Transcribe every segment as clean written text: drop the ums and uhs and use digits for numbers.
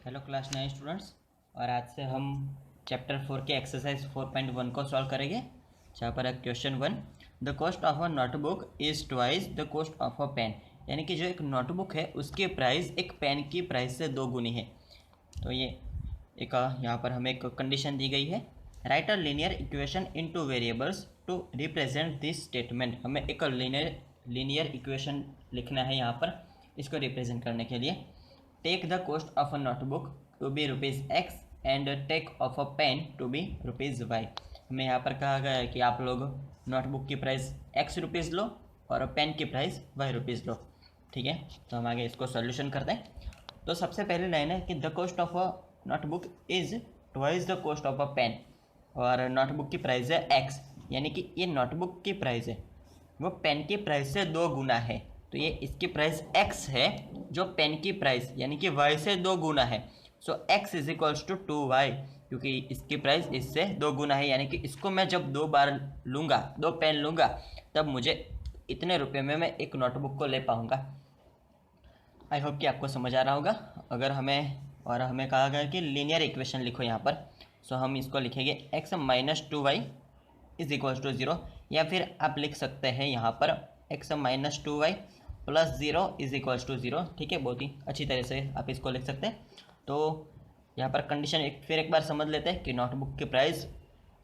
Hello class 9 students. और आज से हम चैप्टर 4 के एक्सरसाइज 4.1 को सॉल्व करेंगे, जहाँ पर है question 1। The cost of a notebook is twice the cost of a pen. यानी कि जो एक नोटबुक है उसकी प्राइस एक पेन की प्राइस से 2 गुनी है। तो ये एक यहाँ पर हमें एक कंडीशन दी गई है। Write a linear equation in two variables to represent this statement. हमें एक लीनियर इक्वेशन लिखना है यहाँ पर इसको रिप्रेजेंट करने के लिए। Take the cost of a notebook to be ₹X and take of a pen to be ₹Y। हमें यहाँ पर कहा गया है कि आप लोग नोटबुक की प्राइस ₹X लो और पेन की प्राइस ₹Y लो। ठीक है, तो हम आगे इसको सॉल्यूशन करते हैं। तो सबसे पहले लाइन है कि the cost of a notebook is twice the cost of a pen, और नोटबुक की प्राइस है X, यानी कि ये नोटबुक की प्राइस है वो पेन की प्राइस से 2 गुना है। तो ये इसकी प्राइस X है जो पेन की प्राइस यानी कि Y से 2 गुना है। So X is equals to 2Y, क्योंकि इसकी प्राइस इससे 2 गुना है, यानी कि इसको मैं जब 2 बार लूँगा, 2 पेन लूँगा, तब मुझे इतने रुपए में मैं एक नोटबुक को ले पाऊँगा। आई होप कि आपको समझ आ रहा होगा। अगर हमें कहा गया कि लीनियर इक्वेशन लिखो यहाँ पर, सो हम इसको लिखेंगे x minus 2y is equals to 0, या फिर आप लिख सकते हैं यहाँ पर x minus 2y plus 0 is equals to 0। ठीक है, बहुत ही अच्छी तरह से आप इसको लिख सकते हैं। तो यहाँ पर कंडीशन फिर एक बार समझ लेते हैं कि नोटबुक की प्राइस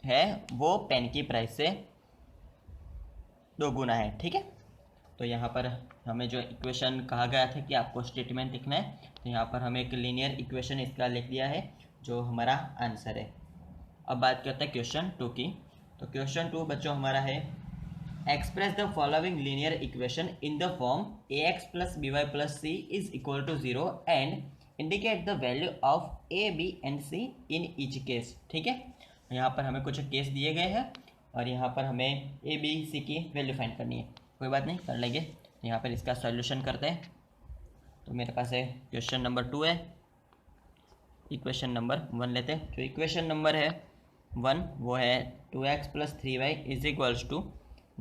है वो पेन की प्राइस से 2 गुना है। ठीक है, तो यहाँ पर हमें जो इक्वेशन कहा गया था कि आपको स्टेटमेंट लिखना है, तो यहाँ पर हमें एक लीनियर इक्वेशन इसका लिख दिया है जो हमारा आंसर है। अब बात करते हैं क्वेश्चन 2 की। तो क्वेश्चन 2 बच्चों हमारा है, express the following linear equation in the form ax plus by plus c is equal to 0 and indicate the value of a b and c in each case. ठीक है, यहाँ पर हमें कुछ केस दिए गए हैं और यहाँ पर हमें a b c की वैल्यू फाइंड करनी है। कोई बात नहीं, कर लेंगे। तो यहाँ पर इसका सॉल्यूशन करते हैं। तो मेरे पास है क्वेश्चन नंबर 2 है, इक्वेशन नंबर 1 लेते हैं। जो इक्वेशन नंबर है 1 वो है 2x plus 3y is equals to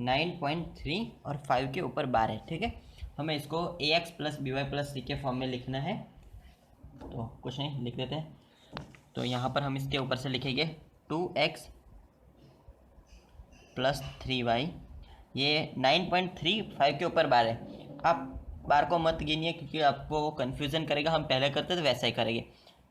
9.3 और 5 के ऊपर बार है। ठीक है, हमें इसको ax plus by plus c के फॉर्म में लिखना है। तो कुछ नहीं, लिख देते हैं। तो यहाँ पर हम इसके ऊपर से लिखेंगे 2x प्लस 3y, ये 9.3 5 के ऊपर बार है। आप बार को मत गिनिए क्योंकि आपको कन्फ्यूज़न करेगा। हम पहले करते थे वैसा ही करेंगे।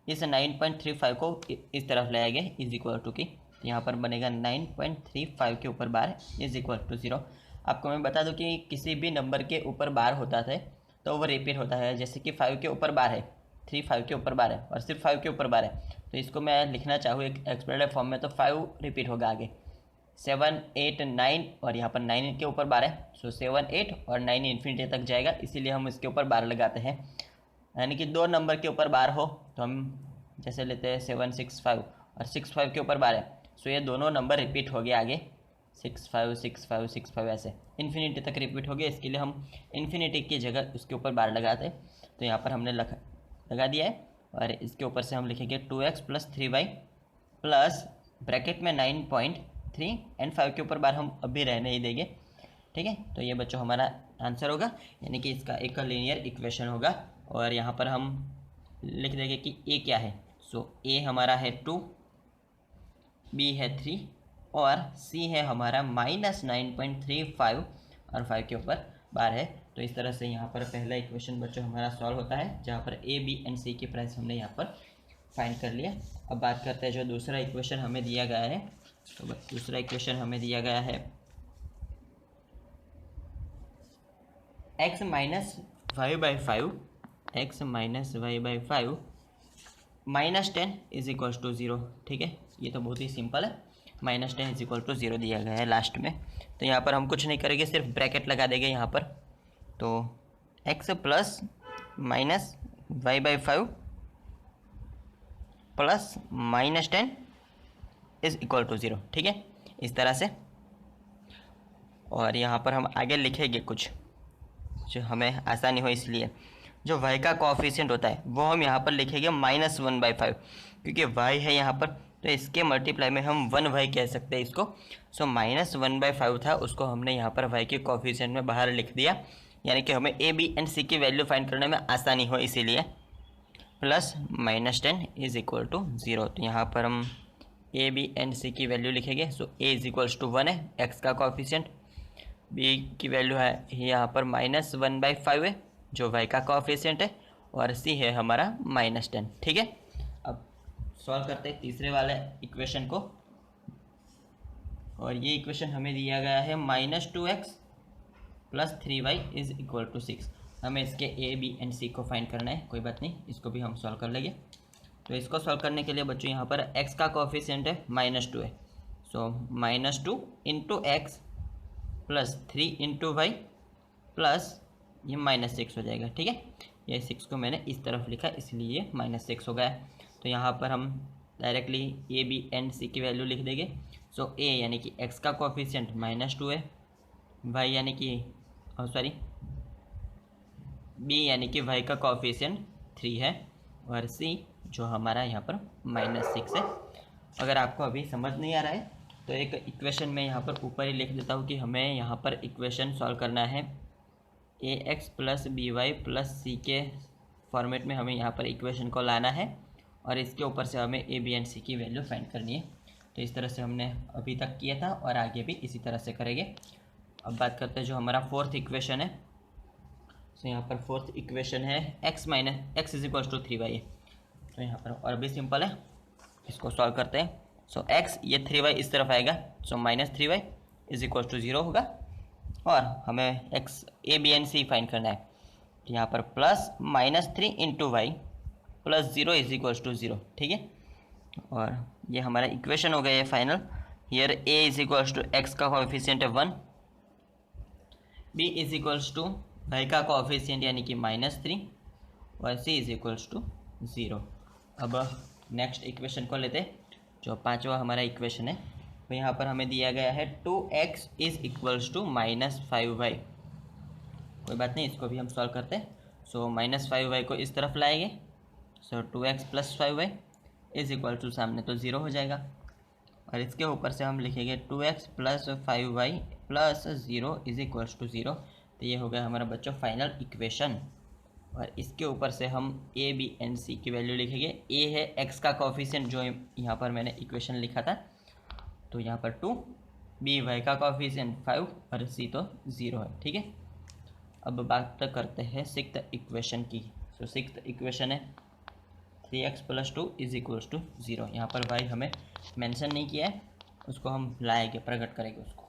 इस 9.35 को इस तरफ ले आएंगे इज इक्वल टू की, तो यहाँ पर बनेगा 9.35 के ऊपर बार इज इक्वल टू 0। आपको मैं बता दूं कि किसी भी नंबर के ऊपर बार होता है तो वो रिपीट होता है। जैसे कि 5 के ऊपर बार है, 3 5 के ऊपर बार है और सिर्फ 5 के ऊपर बार है, तो इसको मैं लिखना चाहूँ एक एक्सप्रेसिव फॉर्म में, तो 5 रिपीट होगा आगे, 7 8 9 और यहाँ पर 9 के ऊपर बार है। सो 7 8 और 9 इन्फिनिटी तक जाएगा, इसीलिए हम इसके ऊपर बार लगाते हैं। यानी कि 2 नंबर के ऊपर बार हो तो हम जैसे लेते हैं 7 6 5 और 6 5 के ऊपर बार है। सो ये दोनों नंबर रिपीट हो गए आगे, 6 5 6 5 6 5 ऐसे इन्फिनिटी तक रिपीट हो गए। इसके लिए हम इन्फिनिटी की जगह उसके ऊपर बार लगाते हैं। तो यहाँ पर हमने लगा दिया है और इसके ऊपर से हम लिखेंगे 2x plus 3y plus bracket में 9.3 एंड 5 के ऊपर बार हम अभी रहने ही देंगे। ठीक है, तो ये बच्चों हमारा आंसर होगा, यानी कि इसका एक लीनियर इक्वेशन होगा। और यहाँ पर हम लिख देंगे कि a क्या है। सो a हमारा है 2, b है 3 और c है हमारा -9.35 और 5 के ऊपर बार है। तो इस तरह से यहाँ पर पहला इक्वेशन बच्चों हमारा सॉल्व होता है, जहाँ पर a b एंड c की प्राइस हमने यहाँ पर फाइंड कर लिया। अब बात करते हैं जो दूसरा इक्वेशन हमें दिया गया है। तो दूसरा इक्वेशन हमें दिया गया है x minus y by 5 x minus y by 5 -10 is equals to 0। ठीक है, ये तो बहुत ही सिंपल है। -10 इज इक्वल टू 0 दिया गया है लास्ट में। तो यहाँ पर हम कुछ नहीं करेंगे, सिर्फ ब्रैकेट लगा देंगे यहाँ पर। तो x plus minus y by 5 plus -10 is equal to 0। ठीक है, इस तरह से। और यहाँ पर हम आगे लिखेंगे कुछ जो हमें आसानी हो, इसलिए जो y का कोएफिशिएंट होता है वो हम यहाँ पर लिखेंगे -1/5, क्योंकि y है यहाँ पर, तो इसके मल्टीप्लाई में हम 1y कह सकते हैं इसको। सो -1/5 था, उसको हमने यहाँ पर y के कोएफिशिएंट में बाहर लिख दिया, यानी कि हमें a b एंड c की वैल्यू फाइंड करने में आसानी हो इसीलिए। Plus -10 is equal to 0। तो यहाँ पर हम ए बी एंड सी की वैल्यू लिखेंगे। सो ए इज इक्वल्स टू 1 है एक्स का कोएफिशिएंट, बी की वैल्यू है यहाँ पर -1/5 है जो वाई का कोएफिशिएंट है, और सी है हमारा -10। ठीक है, अब सॉल्व करते हैं तीसरे वाले इक्वेशन को। और ये इक्वेशन हमें दिया गया है -2x + 3y is equal to 6। हमें इसके ए बी एंड सी को फाइंड करना है, कोई बात नहीं, इसको भी हम सॉल्व कर लेंगे। तो इसको सॉल्व करने के लिए बच्चों यहाँ पर x का कोएफिशिएंट है -2 है। सो -2 × x + 3 × y प्लस ये -6 हो जाएगा। ठीक है, ये 6 को मैंने इस तरफ लिखा इसलिए ये -6 हो गया। तो यहाँ पर हम डायरेक्टली ए बी एंड सी की वैल्यू लिख देंगे। सो ए यानी कि x का कोएफिशिएंट -2 है, y यानी कि बी यानी कि y का कोएफिशिएंट 3 है, और c जो हमारा यहाँ पर -6 है। अगर आपको अभी समझ नहीं आ रहा है तो एक इक्वेशन में यहाँ पर ऊपर ही लिख देता हूँ कि हमें यहाँ पर इक्वेशन सॉल्व करना है ax + by + c के फॉर्मेट में हमें यहाँ पर इक्वेशन को लाना है, और इसके ऊपर से हमें ए बी एंड सी की वैल्यू फाइंड करनी है। तो इस तरह से हमने अभी तक किया था और आगे भी इसी तरह से करेंगे। अब बात करते हैं जो हमारा फोर्थ इक्वेशन है। तो यहाँ पर फोर्थ इक्वेशन है x = 3y है। तो यहाँ पर और भी सिंपल है, इसको सॉल्व करते हैं। सो x ये 3y इस तरफ आएगा, सो -3y इज इक्वल टू 0 होगा, और हमें x a b and c find करना है। तो यहाँ पर +-3 × y + 0 इज इक्वल टू 0। ठीक है, और ये हमारा इक्वेशन हो गया है final. Here a is equals to x का कोएफिशिएंट है 1, b is equals to y का कोएफिशिएंट यानी कि -3, और c इज इक्वल्स टू 0। अब नेक्स्ट इक्वेशन को लेते हैं, जो पांचवा हमारा इक्वेशन है। तो यहाँ पर हमें दिया गया है 2x is equals to -5y। कोई बात नहीं, इसको भी हम सॉल्व करते हैं। सो -5y को इस तरफ लाएंगे। सो 2x + 5y is equal to सामने तो 0 हो जाएगा, और इसके ऊपर से हम लिखेंगे 2x + 5y + 0 is equals to 0। तो ये हो गया हमारा बच्चों फाइनल इक्वेशन, और इसके ऊपर से हम ए बी एंड सी की वैल्यू लिखेंगे। ए है x का कोएफिशिएंट जो यहाँ पर मैंने इक्वेशन लिखा था, तो यहाँ पर 2, बी y का कोएफिशिएंट 5, और सी तो 0 है। ठीक है, अब बात करते हैं सिक्स्थ इक्वेशन की। सो सिक्स्थ इक्वेशन है 3x + 2 इज इक्वल्स टू 0। यहाँ पर y हमें मेंशन नहीं किया है, उसको हम लाएंगे, प्रकट करेंगे उसको।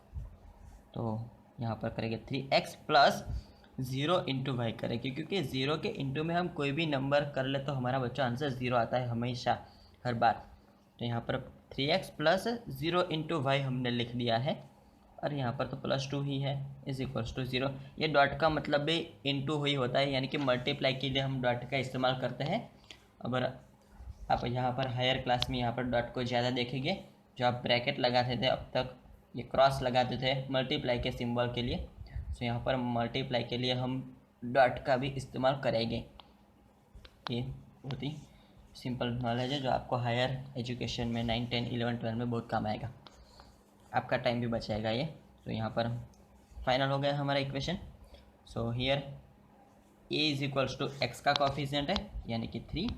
तो यहाँ पर करेंगे 3x + 0 × y करेंगे, क्योंकि 0 के इंटू में हम कोई भी नंबर कर ले तो हमारा बच्चा आंसर 0 आता है हमेशा, हर बार। तो यहाँ पर 3x + 0 × y हमने लिख दिया है, और यहाँ पर तो +2 ही है इज इक्वल्स टू 0। ये डॉट का मतलब भी इंटू ही होता है, यानी कि मल्टीप्लाई के लिए हम डॉट का इस्तेमाल करते हैं। अगर आप यहाँ पर हायर क्लास में यहाँ पर डॉट को ज़्यादा देखेंगे, जो आप ब्रैकेट लगाते थे अब तक ये क्रॉस लगाते थे मल्टीप्लाई के सिंबल के लिए। सो यहाँ पर मल्टीप्लाई के लिए हम डॉट का भी इस्तेमाल करेंगे। ये बहुत ही सिंपल नॉलेज है जो आपको हायर एजुकेशन में 9, 10, 11, 12 में बहुत काम आएगा, आपका टाइम भी बचाएगा ये। तो यहाँ पर फाइनल हो गया हमारा equation. So here a is equals to x का कोएफिशिएंट है यानी कि 3,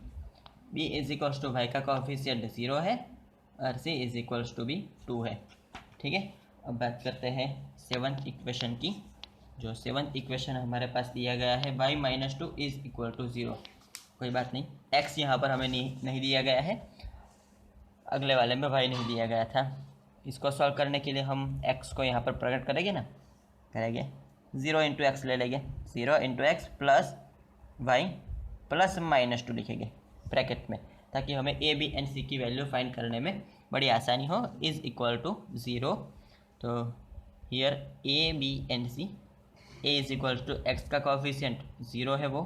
b is equals to y का कोएफिशिएंट 0 है, और c is equals to b 2 है। ठीक है, अब बात करते हैं सेवन्थ इक्वेशन की। जो सेवन्थ इक्वेशन हमारे पास दिया गया है y - 2 इज इक्वल टू 0। कोई बात नहीं, x यहाँ पर हमें नहीं दिया गया है, अगले वाले में y नहीं दिया गया था। इसको सॉल्व करने के लिए हम x को यहाँ पर प्रकट करेंगे ना, करेंगे 0 × x ले लेंगे, 0 × x + y + -2 लिखेंगे ब्रैकेट में, ताकि हमें a b एंड c की वैल्यू फाइंड करने में बड़ी आसानी हो। Is equal to 0। तो here a b and c, a is equal to x का कोएफिशिएंट 0 है वो,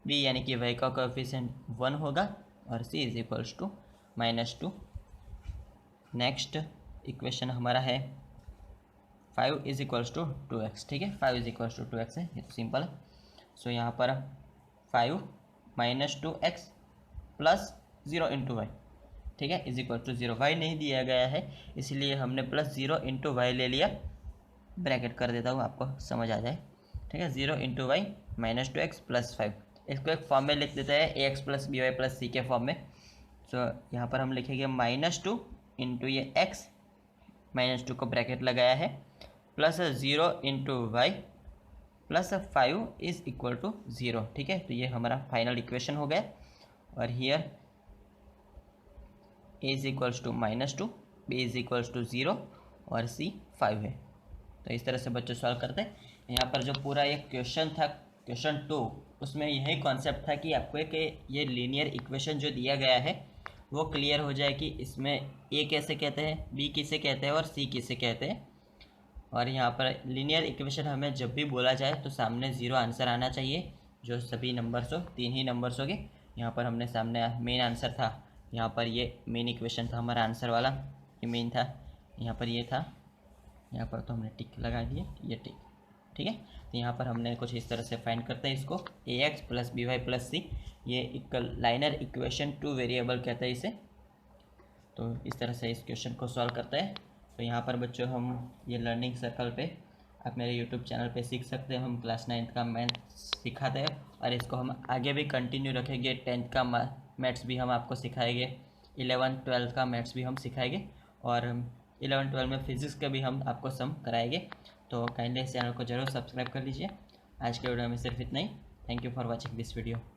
b यानी कि y का कोएफिशिएंट 1 होगा, और c is equals to -2। Next equation हमारा है 5 इज इक्वल्स टू 2x। ठीक है, 5 इज इक्वल्स टू 2x है, ये तो सिंपल है। सो यहाँ पर 5 - 2x + 0 × y, ठीक है, इज इक्वल टू 0। y नहीं दिया गया है इसलिए हमने +0 × y ले लिया, ब्रैकेट कर देता हूँ आपको समझ आ जाए। ठीक है, 0 × y - 2x + 5, इसको एक फॉर्म में लिख देते हैं A X plus B Y plus C के फॉर्म में। तो यहाँ पर हम लिखेंगे -2 इंटू ये एक्स, -2 को ब्रैकेट लगाया है, plus 0 into y plus 5 is equal to 0। ठीक है, तो ये हमारा फाइनल इक्वेशन हो गया। और here a is equals to -2, b is equals to 0 और सी 5 है। तो इस तरह से बच्चे सॉल्व करते हैं। यहाँ पर जो पूरा ये क्वेश्चन था, क्वेश्चन 2, उसमें यही कॉन्सेप्ट था कि आपको एक ये लीनियर इक्वेशन जो दिया गया है वो क्लियर हो जाए कि इसमें ए कैसे कहते हैं, बी किसे कहते हैं और सी किसे कहते हैं। और यहाँ पर लीनियर इक्वेशन हमें जब भी बोला जाए तो सामने 0 आंसर आना चाहिए, जो सभी नंबर्स हो, 3 ही नंबर्स हो गए। यहाँ पर हमने सामने मेन आंसर था, यहाँ पर ये मेन इक्वेशन था हमारा आंसर वाला, ये मेन था, यहाँ पर ये था, यहाँ पर तो हमने टिक लगा दिया, ये टिक। ठीक है, तो यहाँ पर हमने कुछ इस तरह से फाइंड करते हैं इसको, A X plus B Y plus C, ये एक लाइनर इक्वेशन 2 वेरिएबल कहते हैं इसे। तो इस तरह से इस क्वेश्चन को सॉल्व करते हैं। तो यहाँ पर बच्चों हम ये लर्निंग सर्कल पे, आप मेरे यूट्यूब चैनल पे सीख सकते हैं, हम क्लास 9th का मैथ सिखाते हैं और इसको हम आगे भी कंटिन्यू रखेंगे। 10th का मैथ्स भी हम आपको सिखाएंगे, 11th 12th का मैथ्स भी हम सिखाएंगे और 11 12 में फिजिक्स का भी हम आपको सम कराएंगे। तो काइंडली इस चैनल को जरूर सब्सक्राइब कर लीजिए। आज के वीडियो में सिर्फ इतना ही। Thank you for watching this video.